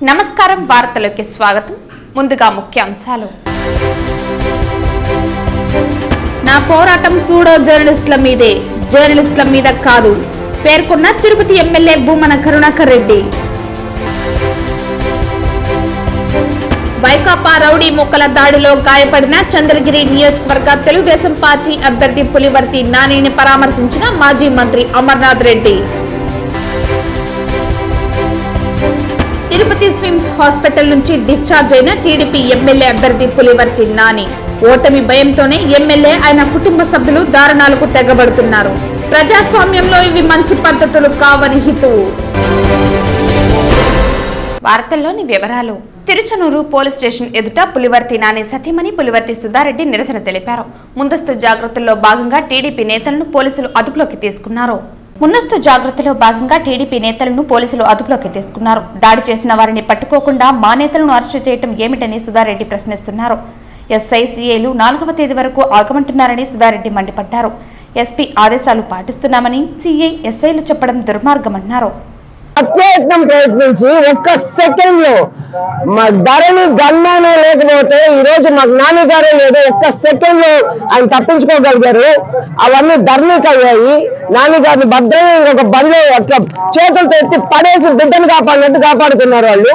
నమస్కారం వార్తలకు స్వాగతం ముందుగా ముఖ్యాంశాలు నా పోరాటం సూడో జర్నలిస్టుల మీదే జర్నలిస్టుల మీద కాదు పేర్కొన్న తిరుపతి ఎమ్మెల్యే భూమన కరుణాకర్ రెడ్డి వైకాపా రౌడీ ముక్కల దాడిలో గాయపడిన చంద్రగిరి నియోజకవర్గ తెలుగుదేశం పార్టీ అభ్యర్థి పులివర్తి నానిని పరామర్శించిన మాజీ మంత్రి అమర్నాథ్ రెడ్డి తిరుపతి స్విమ్స్ హాస్పిటల్ నుంచి డిశ్చార్జ్ అయిన టీడీపీ ఎమ్మెల్యే అభ్యర్థి పులివర్తి నాని ఓటమి భయంతోనే ఎమ్మెల్యే ఆయన కుటుంబ సభ్యులు దారుణాలకు తెగబడుతున్నారు. ప్రజాస్వామ్యంలో ఇవి మంచి పద్ధతులు కావని హితువు. వార్తల్లోని వివరాలు. తిరుచనూరు పోలీస్ స్టేషన్ ఎదుట పులివర్తి నాని సతీమణి పులివర్తి సుధారెడ్డి నిరసన తెలిపారు. ముందస్తు జాగ్రత్తల్లో భాగంగా టీడీపీ నేతలను పోలీసులు అదుపులోకి తీసుకున్నారు. దాడి చేసిన వారిని పట్టుకోకుండా మా నేతలను అరెస్టు చేయడం ఏమిటని సుధారెడ్డి ప్రశ్నిస్తున్నారు. ఎస్ఐ సిఐలు 4వ తేదీ వరకు ఆగమంటున్నారని సుధారెడ్డి మండిపడ్డారు. ఎస్పీ ఆదేశాలు పాటిస్తున్నామని సిఐ ఎస్ఐలు చెప్పడం దుర్మార్గమన్నారు. ప్రయత్నించి ఒక్క సెకండ్ లో మా ధరని గన్నానే లేకపోతే ఈ రోజు మాకు నాన్నగారే లేదు. ఒక్క సెకండ్ లో ఆయన తప్పించుకోగలిగారు. అవన్నీ ధర్మీకి అయ్యాయి. నాన్నగారిని భద్రంగా ఇంకొక బండిలో అట్లా చేతులతో ఎత్తి పడేసి బిడ్డను కాపాడినట్టు కాపాడుతున్నారు. వాళ్ళు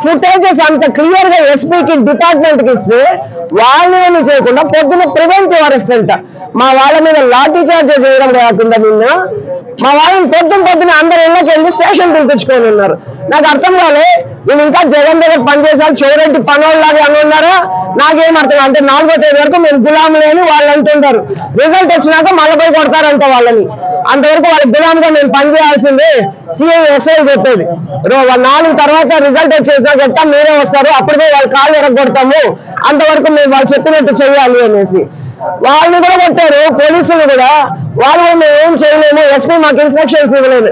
ఫుటేజెస్ అంత క్లియర్ గా ఎస్పీకి డిపార్ట్మెంట్ కి ఇస్తే వాళ్ళని చేయకుండా పొద్దున ప్రివెంటివ్ అరెస్ట్ అంట. మా వాళ్ళ మీద లాఠీ చార్జ్ చేయడం కాకుండా నిన్న మా వాళ్ళని పొద్దున అందరు ఇళ్ళకి వెళ్ళి స్టేషన్ పిలిపించుకొని ఉన్నారు. నాకు అర్థం కాలే. నేను ఇంకా జగన్ దగ్గర పనిచేసాను చౌరెడ్డి పనోళ్ళలాగా అని ఉన్నారా నాకేం అర్థం. అంటే 4వ తేదీ వరకు మేము గులాములు అని వాళ్ళు అంటుంటారు. రిజల్ట్ వచ్చినాక మళ్ళీ పోయి కొడతారంట వాళ్ళని. అంతవరకు వాళ్ళ గులాముగా మేము పనిచేయాల్సిందే సిఐ ఎస్ఐ చెప్పేది. 4 తర్వాత రిజల్ట్ వచ్చేసా చెప్తా మీరే వస్తారు అప్పుడే వాళ్ళ కాళ్ళు ఎరగొడతాము అంతవరకు మేము వాళ్ళు చెప్పినట్టు చేయాలి అనేసి వాళ్ళని కూడా కొట్టారు. పోలీసులు కూడా వాళ్ళు మేము ఏం చేయలేము. ఎస్పీ మాకు ఇన్స్ట్రక్షన్స్ ఇవ్వలేదు.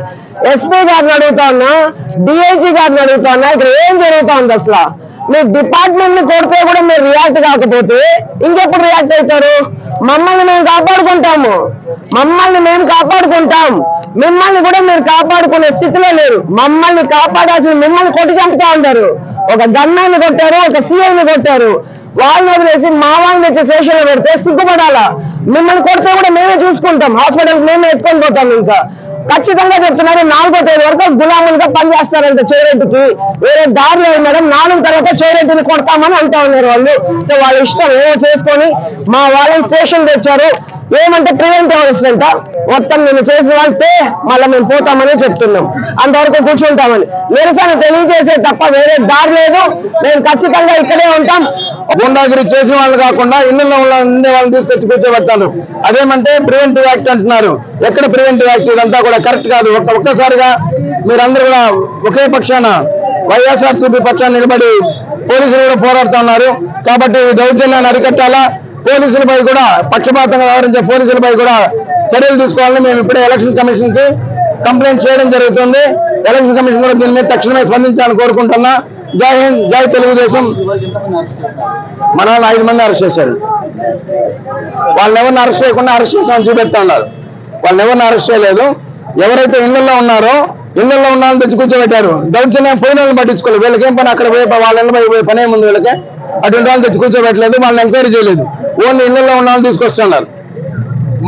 ఎస్పీ గారిని అడుగుతా ఉన్నా, డిఐజీ గారిని అడుగుతా ఉన్నా, ఇక్కడ ఏం జరుగుతా ఉంది అసలు? మీ డిపార్ట్మెంట్ ని కొడితే కూడా మీరు రియాక్ట్ కాకపోతే ఇంకెప్పుడు రియాక్ట్ అవుతారు? మమ్మల్ని మేము కాపాడుకుంటాము, మిమ్మల్ని కూడా మీరు కాపాడుకునే స్థితిలో లేరు. మమ్మల్ని కాపాడాల్సిన మిమ్మల్ని కొట్టి చంపుతా ఉంటారు. ఒక గన్నాన్ని కొట్టారు, ఒక సీఐని కొట్టారు. వాళ్ళని వదిలేసి మా వాళ్ళని వచ్చి స్టేషన్లో పెడితే సిగ్గుపడాలా? మిమ్మల్ని కొడితే కూడా మేమే చూసుకుంటాం, హాస్పిటల్కి మేమే ఎత్తుకొని పోతాం. ఇంకా ఖచ్చితంగా చెప్తున్నారు 4వ తేదీ వరకు గులాములుగా పనిచేస్తారంట చౌరెడ్డికి. వేరే దారిలో మేడం 4 తర్వాత చౌరెడ్డిని కొడతామని అంటా ఉన్నారు వాళ్ళు. సో వాళ్ళ ఇష్టం ఏమో చేసుకొని మా వాళ్ళని స్టేషన్ తెచ్చారు. ఏమంటే ప్రివెంటివ్ అరెస్ట్ అంట. మొత్తం మేము చేసిన వాళ్ళతే మళ్ళీ మేము పోతామని చెప్తున్నాం. అంతవరకు కూర్చుంటామని నిరసన తెలియజేసే తప్ప వేరే దారి లేదు. మేము ఖచ్చితంగా ఇక్కడే ఉంటాం. గుండాగిరి చేసిన వాళ్ళు కాకుండా ఇళ్లలో ఉండే వాళ్ళని తీసుకొచ్చి కూర్చోబెట్టారు. అదేమంటే ప్రివెంటివ్ యాక్ట్ అంటున్నారు. ఎక్కడ ప్రివెంటివ్ యాక్ట్? ఇదంతా కూడా కరెక్ట్ కాదు. ఒక్కసారిగా మీరందరూ కూడా ఒకే పక్షాన వైఎస్ఆర్సీపీ పక్షాన్ని నిలబడి పోలీసులు కూడా పోరాడుతున్నారు. కాబట్టి ఈ దౌర్జన్యాన్ని అరికట్టాలా, పోలీసులపై కూడా పక్షపాతంగా వ్యవహరించే పోలీసులపై కూడా చర్యలు తీసుకోవాలని మేము ఇప్పుడే ఎలక్షన్ కమిషన్ కి కంప్లైంట్ చేయడం జరుగుతుంది. ఎలక్షన్ కమిషన్ కూడా దీని మీద తక్షణమే స్పందించాలని కోరుకుంటున్నా. జై హింద్, జై తెలుగుదేశం. మన 5 మంది అరెస్ట్ చేశారు. వాళ్ళని ఎవరిని అరెస్ట్ చేయకుండా అరెస్ట్ చేసామని చూపెడతా ఉన్నారు. వాళ్ళని ఎవరిని అరెస్ట్ చేయలేదు. ఎవరైతే ఇళ్లలో ఉన్నారో ఇళ్లలో ఉన్నారని తెచ్చి కూర్చోబెట్టారు. దౌర్జన్యం పోయిన వాళ్ళని పట్టించుకోలేదు. వీళ్ళకి ఏం పని? అక్కడ పోయి వాళ్ళ పోయి పనే ముందు వీళ్ళకి అటువంటి వాళ్ళని తెచ్చి కూర్చోబెట్టలేదు. వాళ్ళని ఎంక్వైరీ చేయలేదు. ఓన్లీ ఇళ్లలో ఉన్న వాళ్ళని తీసుకొస్తున్నారు.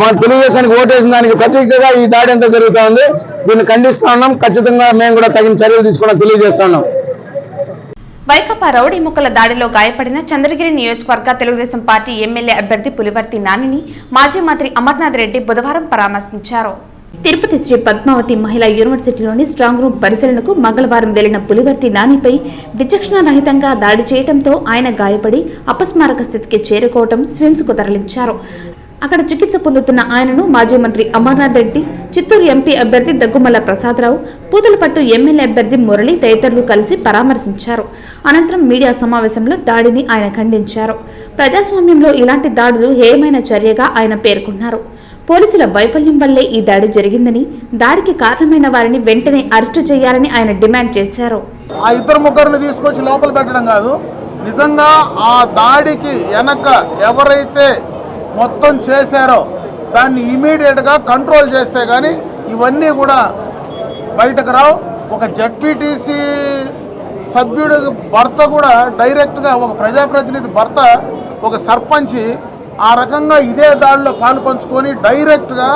మా తెలుగుదేశానికి ఓటేసిన దానికి ప్రతీకగా ఈ దాడి అంతా జరుగుతూ ఉంది. దీన్ని ఖండిస్తా ఉన్నాం. ఖచ్చితంగా మేము కూడా తగిన చర్యలు తీసుకోవడం తెలియజేస్తున్నాం. వైకాపా రౌడీ ముక్కల దాడిలో గాయపడిన చంద్రగిరి నియోజకవర్గ తెలుగుదేశం పార్టీ ఎమ్మెల్యే అభ్యర్థి పులివర్తి నానిని మాజీ మంత్రి అమర్నాథ్ రెడ్డి బుధవారం పరామర్శించారు. తిరుపతి శ్రీ పద్మావతి మహిళా యూనివర్సిటీలోని స్ట్రాంగ్ రూమ్ పరిశీలనకు మంగళవారం వెళ్లిన పులివర్తి నానిపై విచక్షణారహితంగా దాడి చేయడంతో ఆయన గాయపడి అపస్మారక స్థితికి చేరుకోవడం స్విమ్స్ కు తరలించారు. అక్కడ చికిత్స పొందుతున్న ఆయనను మాజీ మంత్రి అమర్నాథ్ రెడ్డి, చిత్తూరు ఎంపీ అభ్యర్థి దగ్గుమల్ల ప్రసాదరావు, పూతలపట్టు ఎమ్మెల్యే అభ్యర్థి మురళి తదితరులు కలిసి పరామర్శించారు. అనంతరం మీడియా సమావేశంలో దాడిని ఆయన ఖండించారు. ప్రజాస్వామ్యంలో ఇలాంటి దాడులు హేయమైన చర్యగా ఆయన పేర్కొన్నారు. పోలీసుల వైఫల్యం వల్లే ఈ దాడి జరిగిందని, దాడికి కారణమైన వారిని వెంటనే అరెస్టు చేయాలని ఆయన డిమాండ్ చేశారు. ఆ 2-3 తీసుకొచ్చి లోపల పెట్టడం కాదు, నిజంగా ఆ దాడికి వెనక ఎవరైతే మొత్తం చేశారో దాన్ని ఇమీడియట్గా కంట్రోల్ చేస్తే కానీ ఇవన్నీ కూడా బయటకు రావు. ఒక జడ్పీటీసీ సభ్యుడి భర్త కూడా డైరెక్ట్గా ఒక ప్రజాప్రతినిధి భర్త ఒక సర్పంచి ఆ రకంగా ఇదే దాడిలో పాలు పంచుకొని డైరెక్ట్గా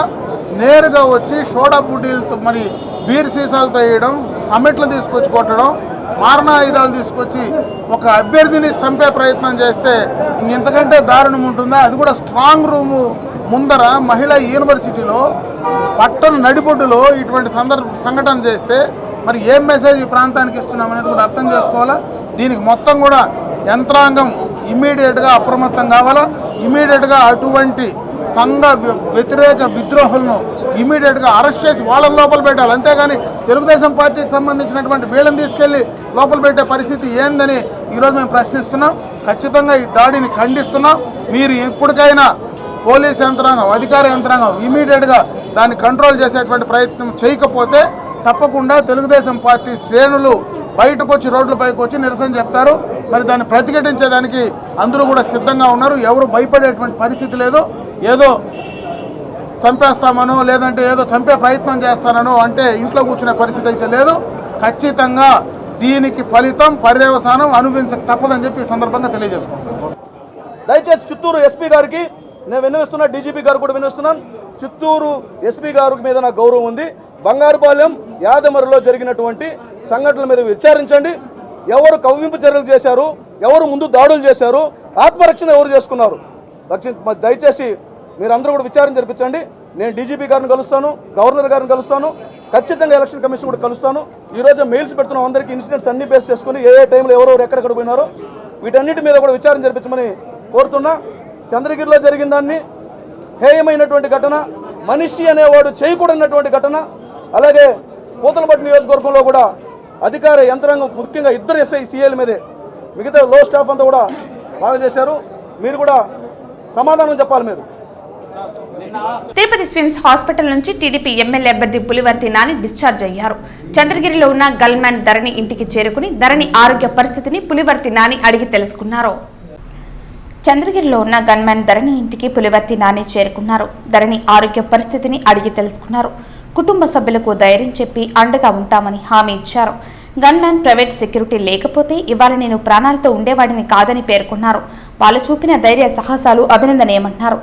నేరుగా వచ్చి సోడా బుడ్డీలతో మరి బీర్ సీసాలతో వేయడం, సమెట్లు తీసుకొచ్చి కొట్టడం, మారణాయుధాలు తీసుకొచ్చి ఒక అభ్యర్థిని చంపే ప్రయత్నం చేస్తే ఇంతకంటే దారుణం ఉంటుందా? అది కూడా స్ట్రాంగ్ రూము ముందర మహిళా యూనివర్సిటీలో పట్టణ నడిబొడ్డులో ఇటువంటి సంఘటన చేస్తే మరి ఏం మెసేజ్ ఈ ప్రాంతానికి ఇస్తున్నాం అనేది కూడా అర్థం చేసుకోవాలా. దీనికి మొత్తం కూడా యంత్రాంగం ఇమ్మీడియట్గా అప్రమత్తం కావాలా. ఇమ్మీడియట్గా అటువంటి సంఘ వ్యతిరేక విద్రోహులను ఇమీడియట్గా అరెస్ట్ చేసి వాళ్ళని లోపల పెట్టాలి. అంతేగాని తెలుగుదేశం పార్టీకి సంబంధించినటువంటి వీళ్ళని తీసుకెళ్లి లోపల పెట్టే పరిస్థితి ఏందని ఈరోజు మేము ప్రశ్నిస్తున్నాం. ఖచ్చితంగా ఈ దాడిని ఖండిస్తున్నాం. మీరు ఇప్పటికైనా పోలీస్ యంత్రాంగం, అధికార యంత్రాంగం ఇమీడియట్గా దాన్ని కంట్రోల్ చేసేటువంటి ప్రయత్నం చేయకపోతే తప్పకుండా తెలుగుదేశం పార్టీ శ్రేణులు బయటకు వచ్చి రోడ్లపైకి వచ్చి నిరసన చెప్తారు. మరి దాన్ని ప్రతిఘటించేదానికి అందరూ కూడా సిద్ధంగా ఉన్నారు. ఎవరు భయపడేటువంటి పరిస్థితి లేదు. ఏదో చంపేస్తామనో లేదంటే ఏదో చంపే ప్రయత్నం చేస్తానో అంటే ఇంట్లో కూర్చునే పరిస్థితి అయితే లేదు. ఖచ్చితంగా దీనికి ఫలితం పర్యవసానం అనుభవించక తప్పదని చెప్పి ఈ సందర్భంగా తెలియజేసుకుంటాను. దయచేసి చిత్తూరు ఎస్పీ గారికి నేను విన్నవిస్తున్నా, డీజీపీ గారు కూడా విన్నవిస్తున్నాను. చిత్తూరు ఎస్పీ గారి మీద నాకు గౌరవం ఉంది. బంగారుపాలెం యాదమరిలో జరిగినటువంటి సంఘటనల మీద విచారించండి. ఎవరు కవ్వింపు చర్యలు చేశారు, ఎవరు ముందు దాడులు చేశారు, ఆత్మరక్షణ ఎవరు చేసుకున్నారు, దయచేసి మీరందరూ కూడా విచారణ జరిపించండి. నేను డీజీపీ గారిని కలుస్తాను, గవర్నర్ గారిని కలుస్తాను, ఖచ్చితంగా ఎలక్షన్ కమిషన్ కూడా కలుస్తాను. ఈరోజు మెయిల్స్ పెడుతున్నాం అందరికీ, ఇన్సిడెంట్స్ అన్ని బేస్ చేసుకుని ఏ టైంలో ఎవరెవరు ఎక్కడెక్కడ పోయినారో వీటన్నిటి మీద కూడా విచారణ జరిపించమని కోరుతున్నా. చంద్రగిరిలో జరిగిన దాన్ని హేయమైనటువంటి ఘటన, మనిషి అనేవాడు చేయకూడనటువంటి ఘటన. అలాగే పూతలపట్టు నియోజకవర్గంలో కూడా అధికార యంత్రాంగం ముఖ్యంగా 2 ఎస్ఐ సీఏల మీదే, మిగతా లో స్టాఫ్ అంతా కూడా బాగా చేశారు. మీరు కూడా సమాధానం చెప్పాలి. మీరు తిరుపతి స్విమ్స్ హాస్పిటల్ నుంచి టీడీపీ ఎమ్మెల్యే అభ్యర్థి పులివర్తి నాని డిశ్చార్జ్ అయ్యారు. చంద్రగిరిలో ఉన్న గల్మ్యాన్ ధరణి ఇంటికి చేరుకుని ధరణి ఆరోగ్య పరిస్థితిని పులివర్తి నాని అడిగి తెలుసుకున్నారు. చంద్రగిరిలో ఉన్న గన్మ్యాన్ ధరణి ఇంటికి పులివర్తి నాని చేరుకున్నారు. ధరణి ఆరోగ్య పరిస్థితిని అడిగి తెలుసుకున్నారు. కుటుంబ సభ్యులకు ధైర్యం చెప్పి అండగా ఉంటామని హామీ ఇచ్చారు. గన్మ్యాన్ ప్రైవేట్ సెక్యూరిటీ లేకపోతే ఇవాళ నేను ప్రాణాలతో ఉండేవాడిని కాదని పేర్కొన్నారు. వాళ్ళు చూపిన ధైర్య సాహసాలు అభినందనీయమన్నారు.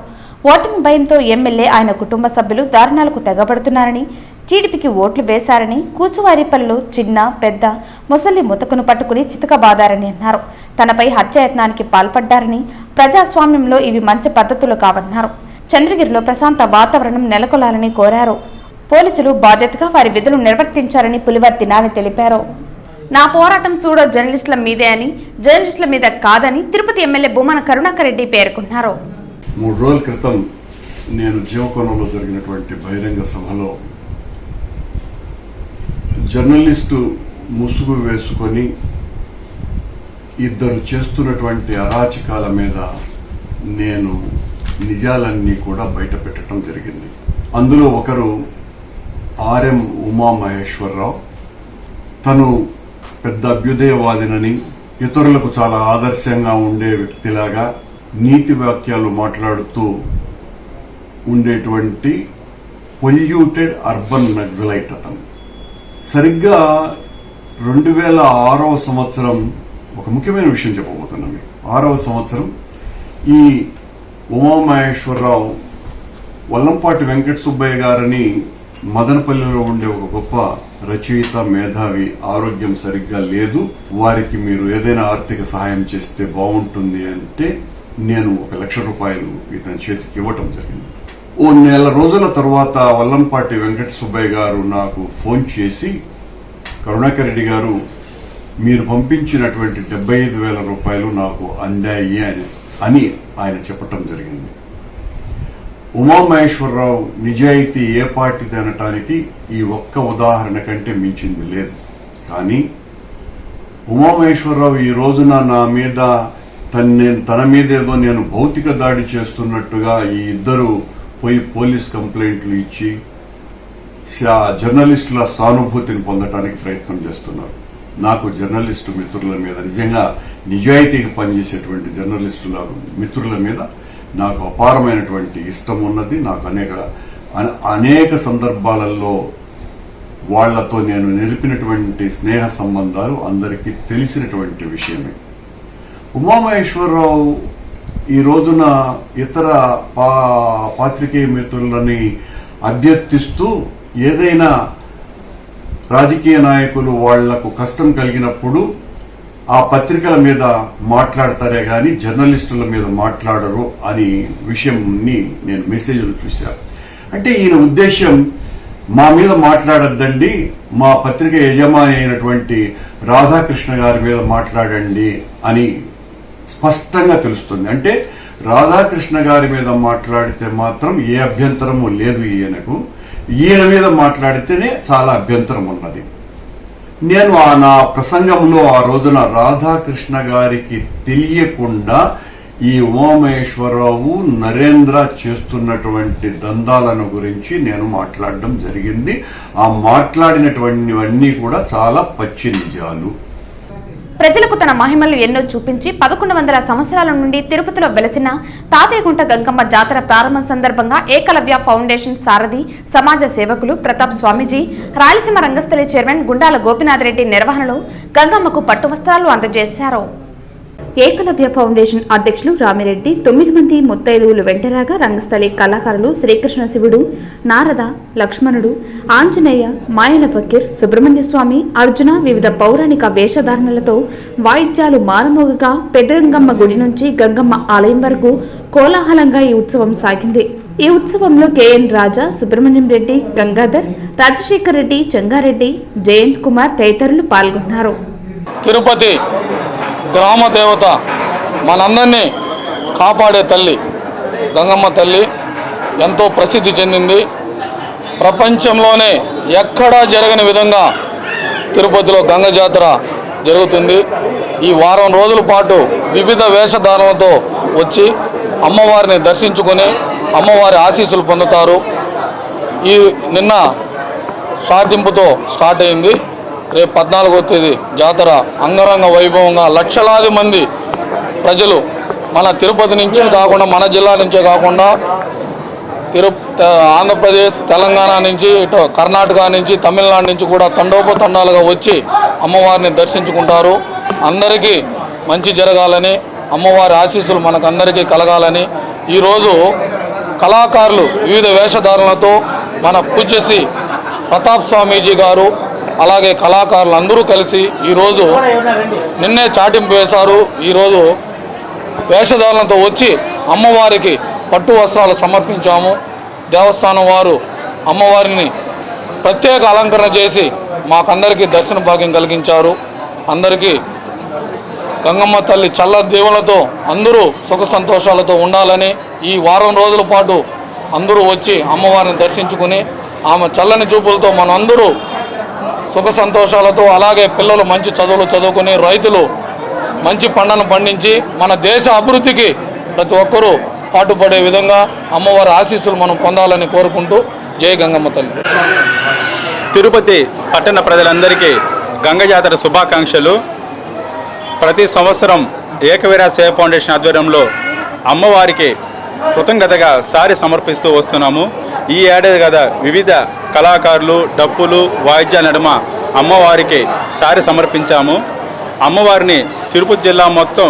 ఓటమి భయంతో ఎమ్మెల్యే ఆయన కుటుంబ సభ్యులు దారుణాలకు తెగబడుతున్నారని, టీడీపీకి ఓట్లు వేశారని, కూచువారిపల్లిలో చిన్న పెద్ద ముసలి ముతకను పట్టుకుని చితకబాదారని అన్నారు. తనపై హత్యాయత్నానికి పాల్పడ్డారని, ప్రజాస్వామ్యంలో ఇవి మంచి పద్ధతులు కావన్నారు. చంద్రగిరిలో ప్రశాంత వాతావరణం నెలకొల్లాలని కోరారు. పోలీసులు బాధ్యతగా వారి విధులు నిర్వర్తించారని పులివర్తి నాని తెలిపారు. నా పోరాటం సూడో జర్నలిస్టుల మీదే అని, జర్నలిస్టుల మీద కాదని తిరుపతి ఎమ్మెల్యే భూమన కరుణాకర్ రెడ్డి పేర్కొన్నారు. 3 రోజుల క్రితం నేను జీవకోణంలో జరిగినటువంటి బహిరంగ సభలో జర్నలిస్టు ముసుగు వేసుకొని ఇద్దరు చేస్తున్నటువంటి అరాచకాల మీద నేను నిజాలన్నీ కూడా బయట పెట్టడం జరిగింది. అందులో ఒకరు ఆర్ఎం ఉమామహేశ్వరరావు. తను పెద్ద అభ్యుదయవాదినని, ఇతరులకు చాలా ఆదర్శంగా ఉండే వ్యక్తిలాగా నీతి వాక్యాలు మాట్లాడుతూ ఉండేటువంటి పొల్యూటెడ్ అర్బన్ నక్సలైట్ అతను. సరిగ్గా 2006వ సంవత్సరం ఒక ముఖ్యమైన విషయం చెప్పబోతున్నాను మీకు. 6వ సంవత్సరం ఈ ఉమామహేశ్వరరావు వల్లంపాటి వెంకట సుబ్బయ్య గారని మదనపల్లిలో ఉండే ఒక గొప్ప రచయిత, మేధావి, ఆరోగ్యం సరిగ్గా లేదు, వారికి మీరు ఏదైనా ఆర్థిక సహాయం చేస్తే బాగుంటుంది అంటే నేను 1 లక్ష రూపాయలు ఇతని చేతికి ఇవ్వటం జరిగింది. ఓ నెల రోజుల తర్వాత వల్లంపాటి వెంకట సుబ్బయ్య గారు నాకు ఫోన్ చేసి, కరుణాకర్ రెడ్డి గారు, మీరు పంపించినటువంటి 75,000 రూపాయలు నాకు అందాయి అని ఆయన చెప్పటం జరిగింది. ఉమామహేశ్వరరావు నిజాయితీ ఏ పార్టీది అనటానికి ఈ ఒక్క ఉదాహరణ కంటే మించింది లేదు. కానీ ఉమామహేశ్వరరావు ఈ రోజున నా మీద తన మీద ఏదో నేను భౌతిక దాడి చేస్తున్నట్టుగా ఈ ఇద్దరు పోయి పోలీస్ కంప్లైంట్లు ఇచ్చి జర్నలిస్టుల సానుభూతిని పొందడానికి ప్రయత్నం చేస్తున్నారు. నాకు జర్నలిస్టు మిత్రుల మీద, నిజంగా నిజాయితీగా పనిచేసేటువంటి జర్నలిస్టుల మిత్రుల మీద నాకు అపారమైనటువంటి ఇష్టం ఉన్నది. నాకు అనేక సందర్భాలలో వాళ్లతో నేను నిలిపినటువంటి స్నేహ సంబంధాలు అందరికీ తెలిసినటువంటి విషయమే. ఉమామహేశ్వరరావు ఈ రోజున ఇతర పాత్రికేయ మిత్రులని అభ్యర్థిస్తూ ఏదైనా రాజకీయ నాయకులు వాళ్లకు కష్టం కలిగినప్పుడు ఆ పత్రికల మీద మాట్లాడతారే గాని జర్నలిస్టుల మీద మాట్లాడరు అని విషయంని నేను మెసేజ్లు చూశాను. అంటే ఈయన ఉద్దేశం మా మీద మాట్లాడద్దండి, మా పత్రిక యజమాని అయినటువంటి రాధాకృష్ణ గారి మీద మాట్లాడండి అని స్పష్టంగా తెలుస్తుంది. అంటే రాధాకృష్ణ గారి మీద మాట్లాడితే మాత్రం ఏ అభ్యంతరము లేదు ఈయనకు, ఈయన మీద మాట్లాడితేనే చాలా అభ్యంతరం ఉన్నది. నేను నా ప్రసంగంలో ఆ రోజున రాధాకృష్ణ గారికి తెలియకుండా ఈ ఉమామహేశ్వరరావు నరేంద్ర చేస్తున్నటువంటి దందాలను గురించి నేను మాట్లాడడం జరిగింది. ఆ మాట్లాడినటువంటివన్నీ కూడా చాలా పచ్చి నిజాలు. ప్రజలకు తన మహిమలు ఎన్నో చూపించి 1100 సంవత్సరాల నుండి తిరుపతిలో వెలసిన తాతయ్యగుంట గంగమ్మ జాతర ప్రారంభం సందర్భంగా ఏకలవ్య ఫౌండేషన్ సారథి సమాజ సేవకులు ప్రతాప్ స్వామీజీ, రాయలసీమ రంగస్థలి చైర్మన్ గుండాల గోపినాథ్ రెడ్డి నిర్వహణలో గంగమ్మకు పట్టు వస్త్రాలు అందజేశారు. ఏకలవ్య ఫౌండేషన్ అధ్యక్షులు రామిరెడ్డి 9 మంది ముత్తైదువులు వెంటరాగా రంగస్థలి కళాకారులు శ్రీకృష్ణ శివుడు, నారద, లక్ష్మణుడు, ఆంజనేయ, మాయల ఫకీర్, సుబ్రహ్మణ్య స్వామి, అర్జున వివిధ పౌరాణిక వేషధారణలతో వాయిద్యాలు మారుమోగగా పెద్ద గంగమ్మ గుడి నుంచి గంగమ్మ ఆలయం వరకు కోలాహలంగా ఈ ఉత్సవం సాగింది. ఈ ఉత్సవంలో కేఎన్ రాజా, సుబ్రహ్మణ్యం రెడ్డి, గంగాధర్, రాజశేఖర్ రెడ్డి, చెంగారెడ్డి, జయంత్ కుమార్ తదితరులు పాల్గొన్నారు. తిరుపతి గ్రామ దేవత, మనందరినీ కాపాడే తల్లి గంగమ్మ తల్లి ఎంతో ప్రసిద్ధి చెందింది. ప్రపంచంలోనే ఎక్కడా జరగని విధంగా తిరుపతిలో గంగ జాతర జరుగుతుంది. ఈ వారం రోజుల పాటు వివిధ వేషధారణలతో వచ్చి అమ్మవారిని దర్శించుకొని అమ్మవారి ఆశీస్సులు పొందుతారు. ఈ నిన్న సాటింపుతో స్టార్ట్ అయింది. రేపు 14వ తేదీ జాతర అంగరంగ వైభవంగా లక్షలాది మంది ప్రజలు మన తిరుపతి నుంచే కాకుండా, మన జిల్లా నుంచే కాకుండా ఆంధ్రప్రదేశ్, తెలంగాణ నుంచి, ఇటు కర్ణాటక నుంచి, తమిళనాడు నుంచి కూడా తండోపతండాలుగా వచ్చి అమ్మవారిని దర్శించుకుంటారు. అందరికీ మంచి జరగాలని, అమ్మవారి ఆశీస్సులు మనకందరికీ కలగాలని ఈరోజు కళాకారులు వివిధ వేషధారణలతో మన పూజ్యశ్రీ ప్రతాప్ స్వామీజీ గారు అలాగే కళాకారులు అందరూ కలిసి ఈరోజు నిన్నే చాటింపు వేశారు. ఈరోజు వేషధారణలతో వచ్చి అమ్మవారికి పట్టు వస్త్రాలు సమర్పించాము. దేవస్థానం వారు అమ్మవారిని ప్రత్యేక అలంకరణ చేసి మాకందరికీ దర్శన భాగ్యం కలిగించారు. అందరికీ గంగమ్మ తల్లి చల్ల దీవులతో అందరూ సుఖ సంతోషాలతో ఉండాలని, ఈ వారం రోజుల పాటు అందరూ వచ్చి అమ్మవారిని దర్శించుకుని ఆమె చల్లని చూపులతో మనందరూ సుఖ సంతోషాలతో, అలాగే పిల్లలు మంచి చదువులు చదువుకుని, రైతులు మంచి పంటను పండించి మన దేశ అభివృద్ధికి ప్రతి ఒక్కరూ పాటుపడే విధంగా అమ్మవారి ఆశీస్సులు మనం పొందాలని కోరుకుంటూ జై గంగమ్మ తల్లి. తిరుపతి పట్టణ ప్రజలందరికీ గంగ జాతర శుభాకాంక్షలు. ప్రతి సంవత్సరం ఏకవీర సేవ ఫౌండేషన్ ఆధ్వర్యంలో అమ్మవారికి కృతజ్ఞతగా సారి సమర్పిస్తూ వస్తున్నాము. ఈ ఏడాది కదా వివిధ కళాకారులు, డప్పులు, వాయిద్యాల నడుమ అమ్మవారికి సారి సమర్పించాము. అమ్మవారిని తిరుపతి జిల్లా మొత్తం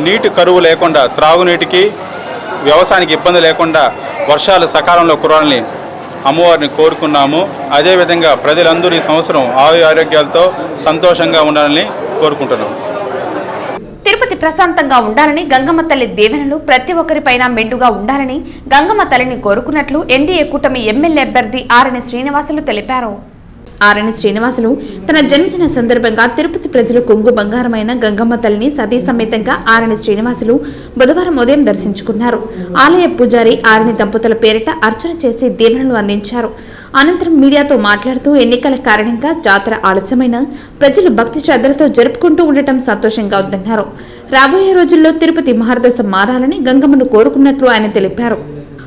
నీటి కరువు లేకుండా, త్రాగునీటికి, వ్యవసాయానికి ఇబ్బంది లేకుండా వర్షాలు సకాలంలో కురాలని అమ్మవారిని కోరుకున్నాము. అదేవిధంగా ప్రజలందరూ ఈ సంవత్సరం ఆరోగ్యాలతో సంతోషంగా ఉండాలని కోరుకుంటున్నాము. తిరుపతి ప్రశాంతంగా ఉండాలని, గంగమ్మ తల్లి దీవెనలు ప్రతి ఒక్కరిపైన మెండుగా ఉండాలని గంగమ్మ తల్లిని కోరుకున్నట్లు ఎన్డీఏ కూటమి ఎమ్మెల్యే అభ్యర్థి ఆరణి శ్రీనివాసులు తెలిపారు. ఆరణి శ్రీనివాసులు తన జన్మదిన సందర్భంగా తిరుపతి ప్రజలు కొంగు బంగారమైన గంగమ్మ తల్లిని సతీ సమేతంగా ఆరణి శ్రీనివాసులు బుధవారం ఉదయం దర్శించుకున్నారు. ఆలయ పూజారి ఆరణి దంపతుల పేరిట అర్చన చేసి దీవెనలు అందించారు. అనంతరం మీడియాతో మాట్లాడుతూ ఎన్నికల కారణంగా జాతర ఆలస్యమైన ప్రజలు భక్తి శ్రద్ధలతో జరుపుకుంటూ ఉండటం సంతోషంగా ఉందన్నారు. రాబోయే రోజుల్లో తిరుపతి మహర్దశ మారాలని గంగమ్మను కోరుకున్నట్లు ఆయన తెలిపారు.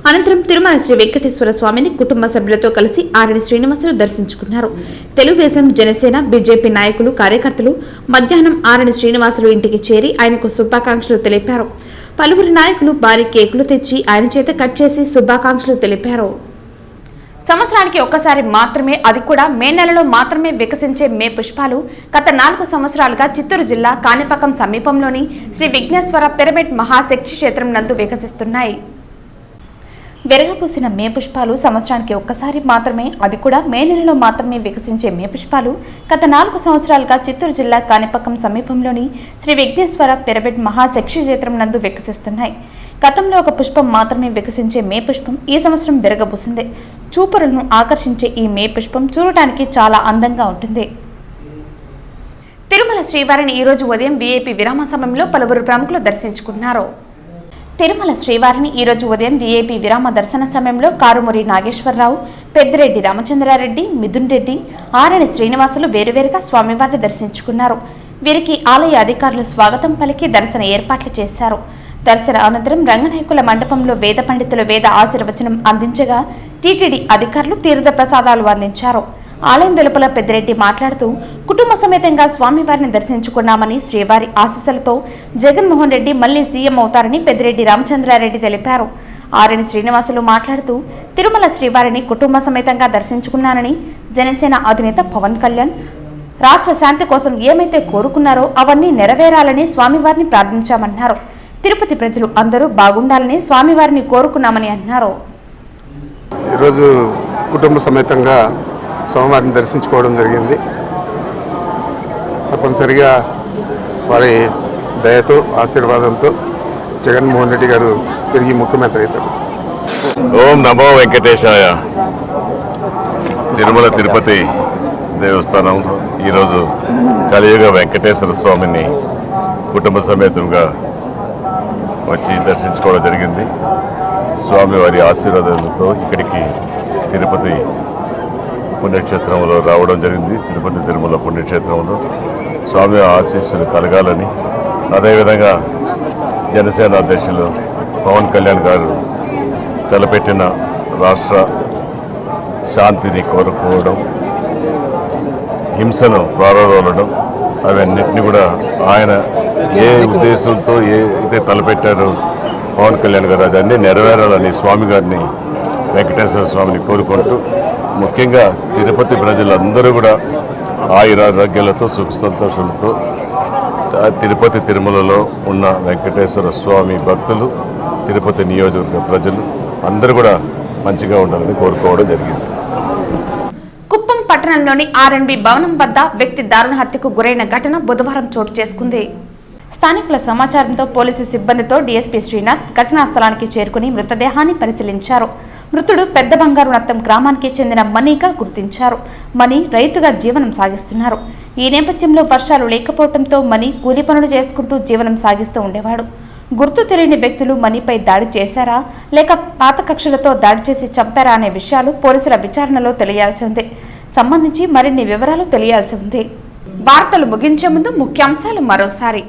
అనంతరం తిరుమల శ్రీ వెంకటేశ్వర స్వామిని కుటుంబ సభ్యులతో కలిసి ఆరణి శ్రీనివాసులు దర్శించుకున్నారు. తెలుగుదేశం, జనసేన, బీజేపీ నాయకులు, కార్యకర్తలు మధ్యాహ్నం ఆరణి శ్రీనివాసులు ఇంటికి చేరి ఆయనకు శుభాకాంక్షలు తెలిపారు. పలువురు నాయకులు భారీ కేకులు తెచ్చి ఆయన చేత కట్ చేసి శుభాకాంక్షలు తెలిపారు. సంవత్సరానికి ఒక్కసారి మాత్రమే, అది కూడా మే నెలలో మాత్రమే వికసించే మే పుష్పాలు గత 4 సంవత్సరాలుగా చిత్తూరు జిల్లా కాణిపాకం సమీపంలోని శ్రీ విఘ్నేశ్వర పిరమిడ్ మహాశక్తి క్షేత్రం నందు వికసిస్తున్నాయి. విరగపూసిన మే పుష్పాలు సంవత్సరానికి ఒక్కసారి మాత్రమే, అది కూడా మే నెలలో మాత్రమే వికసించే మే పుష్పాలు గత 4 సంవత్సరాలుగా చిత్తూరు జిల్లా కాణిపాకం సమీపంలోని శ్రీ విఘ్నేశ్వర పిరమిడ్ మహాశక్తి క్షేత్రం నందు వికసిస్తున్నాయి. గతంలో ఒక పుష్పం మాత్రమే వికసించే మే పుష్పం ఈ సంవత్సరం విరగబూసింది. చూపరులను ఆకర్షించే ఈ మే పుష్పం చూడటానికి చాలా అందంగా ఉంటుంది. తిరుమల శ్రీవారిని ఈ రోజు ఉదయం వీఐపీ విరామ సమయంలో పలువురు ప్రముఖులు దర్శించుకున్నారు. తిరుమల శ్రీవారిని ఈ రోజు ఉదయం వీఐపీ విరామ దర్శన సమయంలో కారుమూరి నాగేశ్వరరావు, పెద్దిరెడ్డి రామచంద్రారెడ్డి, మిథున్ రెడ్డి, ఆరణి శ్రీనివాసులు వేరువేరుగా స్వామివారిని దర్శించుకున్నారు. వీరికి ఆలయ అధికారులు స్వాగతం పలికి దర్శన ఏర్పాట్లు చేశారు. దర్శన అనంతరం రంగనాయకుల మండపంలో వేద పండితులు వేద ఆశీర్వచనం అందించగా టీటీడీ అధికారులు తీర్థ ప్రసాదాలు అందించారు. ఆలయం వెలుపల పెద్దిరెడ్డి మాట్లాడుతూ కుటుంబ సమేతంగా స్వామివారిని దర్శించుకున్నామని, శ్రీవారి ఆశీస్సులతో జగన్మోహన్ రెడ్డి మళ్లీ సీఎం అవుతారని పెద్దిరెడ్డి రామచంద్రారెడ్డి తెలిపారు. ఆరణి శ్రీనివాసులు మాట్లాడుతూ తిరుమల శ్రీవారిని కుటుంబ సమేతంగా దర్శించుకున్నానని, జనసేన అధినేత పవన్ కళ్యాణ్ రాష్ట్ర శాంతి కోసం ఏమైతే కోరుకున్నారో అవన్నీ నెరవేరాలని స్వామివారిని ప్రార్థించామన్నారు. తిరుపతి ప్రజలు అందరూ బాగుండాలని స్వామివారిని కోరుకున్నామని అన్నారు. ఈరోజు కుటుంబ సమేతంగా స్వామివారిని దర్శించుకోవడం జరిగింది. తప్పనిసరిగా వారి దయతో ఆశీర్వాదంతో జగన్మోహన్ రెడ్డి గారు తిరిగి ముఖ్యమంత్రి అవుతారు. ఓం నమో వెంకటేశాయ. తిరుమల తిరుపతి దేవస్థానం ఈరోజు కలియుగ వెంకటేశ్వర స్వామిని కుటుంబ సమేతంగా వచ్చి దర్శించుకోవడం జరిగింది. స్వామివారి ఆశీర్వాదాలతో ఇక్కడికి తిరుపతి పుణ్యక్షేత్రంలో రావడం జరిగింది. తిరుపతి తిరుమల పుణ్యక్షేత్రంలో స్వామి ఆశీస్సులు కలగాలని, అదేవిధంగా జనసేన అధ్యక్షులు పవన్ కళ్యాణ్ గారు తలపెట్టిన రాష్ట్ర శాంతిని కోరుకోవడం, హింసను ప్రారంభం అవన్నిటిని కూడా ఆయన ఏ ఉద్దేశంతో అయితే తలపెట్టారో పవన్ కళ్యాణ్ గారు అదన్నీ నెరవేరాలని స్వామి గారిని, వెంకటేశ్వర స్వామిని కోరుకుంటూ, ముఖ్యంగా తిరుపతి ప్రజలందరూ కూడా ఆయురారోగ్యాలతో సుఖ సంతోషాలతో తిరుపతి తిరుమలలో ఉన్న వెంకటేశ్వర స్వామి భక్తులు, తిరుపతి నియోజకవర్గ ప్రజలు అందరూ కూడా మంచిగా ఉండాలని కోరుకోవడం జరిగింది. కుప్పం పట్టణంలోని ఆర్ఎన్బి భవనం వద్ద వ్యక్తి దారుణ హత్యకు గురైన ఘటన బుధవారం చోటు చేసుకుంది. స్థానికుల సమాచారంతో పోలీసు సిబ్బందితో డీఎస్పీ శ్రీనాథ్ ఘటనా స్థలానికి చేరుకుని మృతదేహాన్ని పరిశీలించారు. మృతుడు పెద్ద బంగారు నత్తం గ్రామానికి చెందిన మనీగా గుర్తించారు. మనీ రైతుగా జీవనం సాగిస్తున్నారు. ఈ నేపథ్యంలో వర్షాలు లేకపోవడంతో మనీ కూలి పనులు చేసుకుంటూ జీవనం సాగిస్తూ ఉండేవాడు. గుర్తు తెలియని వ్యక్తులు మనీపై దాడి చేశారా లేక పాత కక్షలతో దాడి చేసి చంపారా అనే విషయాలు పోలీసుల విచారణలో తెలియాల్సి ఉంది. సంబంధించి మరిన్ని వివరాలు తెలియాల్సి ఉంది. వార్తలు ముగించే ముందు ముఖ్యాంశాలు మరోసారి.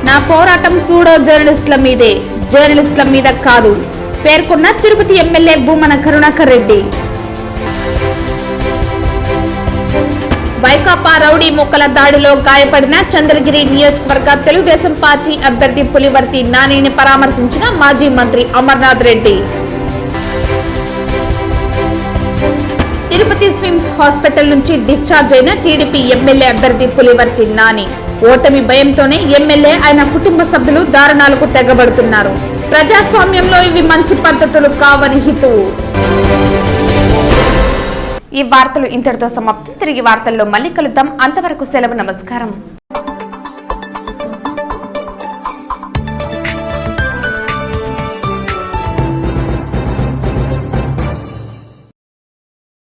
నా పోరాటం సూడో జర్నలిస్టుల మీదే, జర్నలిస్టుల మీద కాదు పేర్కొన్న తిరుపతి ఎమ్మెల్యే భూమన కరుణాకర్ రెడ్డి. వైకాపా రౌడీ ముక్కల దాడిలో గాయపడిన చంద్రగిరి నియోజకవర్గ తెలుగుదేశం పార్టీ అభ్యర్థి పులివర్తి నానిని పరామర్శించిన మాజీ మంత్రి అమర్నాథ్ రెడ్డి. తిరుపతి స్విమ్స్ హాస్పిటల్ నుంచి డిశ్చార్జ్ అయిన టీడీపీ ఎమ్మెల్యే అభ్యర్థి పులివర్తి నాని. ఓటమి భయంతోనే ఎమ్మెల్యే ఆయన కుటుంబ సభ్యులు దారుణాలకు తెగబడుతున్నారు. ప్రజాస్వామ్యంలో ఇవి మంచి పద్ధతులు కావని హితువు. ఈ వార్తలు ఇంతటితో సమాప్తం. తిరిగి వార్తల్లో మళ్ళీ కలుద్దాం. అంతవరకు సెలవు. నమస్కారం.